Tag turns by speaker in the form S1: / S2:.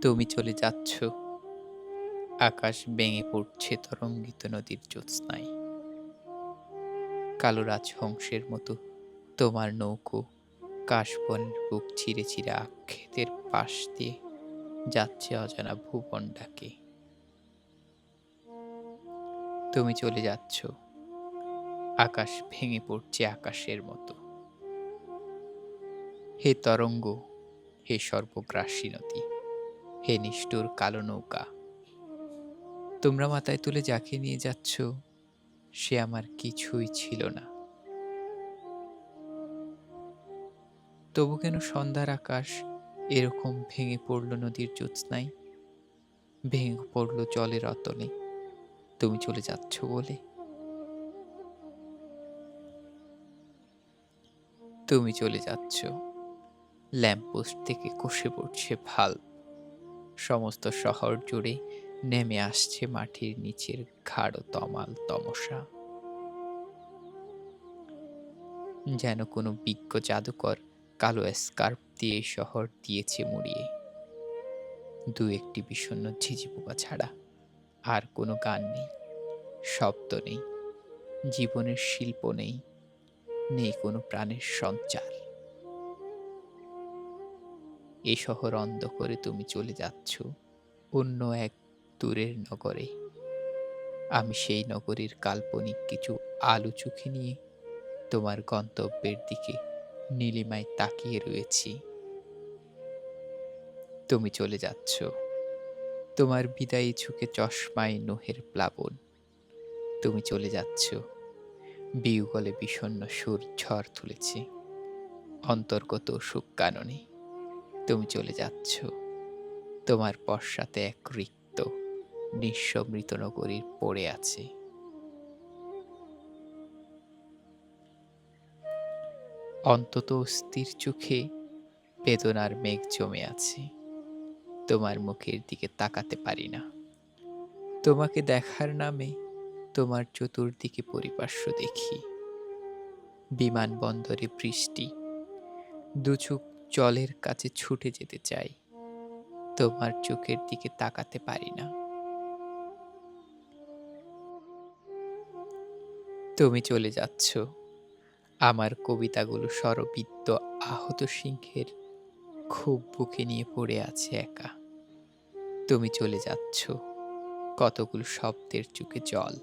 S1: তুমি চলে যাচ্ছ, আকাশ ভেঙে পড়ছে তরঙ্গিত নদীর জ্যোৎস্নায়। কালো রাজহংসের মতো তোমার নৌকো কাশবনের বুক ছিঁড়ে ছিঁড়ে আক্ষেতের পাশ দিয়ে যাচ্ছে অজানা ভুবন ডাকে। তুমি চলে যাচ্ছ, আকাশ ভেঙে পড়ছে আকাশের মতো। হে তরঙ্গ, হে সর্বগ্রাসী নদী, হে নিষ্ঠুর কালো নৌকা, তোমরা মাথায় তুলে যাকে নিয়ে যাচ্ছ সে আমার কিছুই ছিল না। তবু কেন সন্ধ্যার আকাশ এরকম ভেঙে পড়ল নদীর জ্যোৎস্নায়, ভেঙে পড়ল জলের অতলে তুমি চলে যাচ্ছ বলে? তুমি চলে যাচ্ছ, ল্যাম্পপোস্ট থেকে খসে পড়ছে ভাল, সমস্ত শহর জুড়ে নেমে আসছে মাটির নিচের গাঢ় তমাল তমসা। যেন কোনো বিজ্ঞ জাদুকর কালো স্কার্ফ দিয়ে এই শহর দিয়েছে মুড়িয়ে। দু একটি বিষণ্ণ ঝিঝি পোকা ছাড়া আর কোনো গান নেই, শব্দ নেই, জীবনের শিল্প নেই, নেই কোনো প্রাণের সঞ্চার। এ শহর অন্ধ করে তুমি চলে যাচ্ছ অন্য এক দূরের নগরে। আমি সেই নগরীর কাল্পনিক কিছু আলো চোখে নিয়ে তোমার গন্তব্যের দিকে নীলিমায় তাকিয়ে রয়েছি। তুমি চলে যাচ্ছ, তোমার বিদায়ী ঝুঁকে চশমায় নোহের প্লাবন। তুমি চলে যাচ্ছ, বিউগলে বিষণ্ণ সুর ঝড় তুলেছে, অন্তর্গত সুখ কাননে। তুমি চলে যাচ্ছ, তোমার পশ্চাতে এক রিক্ত নিঃস্ব মৃত নগরীর পড়ে আছে। অন্তত স্থির চোখে বেদনার মেঘ জমে আছে, তোমার মুখের দিকে তাকাতে পারি না। তোমাকে দেখার নামে তোমার চতুর্দিকে পরিপার্শ্ব দেখি, বিমানবন্দরে বৃষ্টি, দুচোখ জলের কাছে ছুটে যেতে চাই, তোমার চোখের দিকে তাকাতে পারি না। তুমি চলে যাচ্ছ, আমার কবিতাগুলো স্বরবিদ্য আহত সিংহের খুব বুকে নিয়ে পড়ে আছে একা। তুমি চলে যাচ্ছ, কতগুলো শব্দের চোখে জল।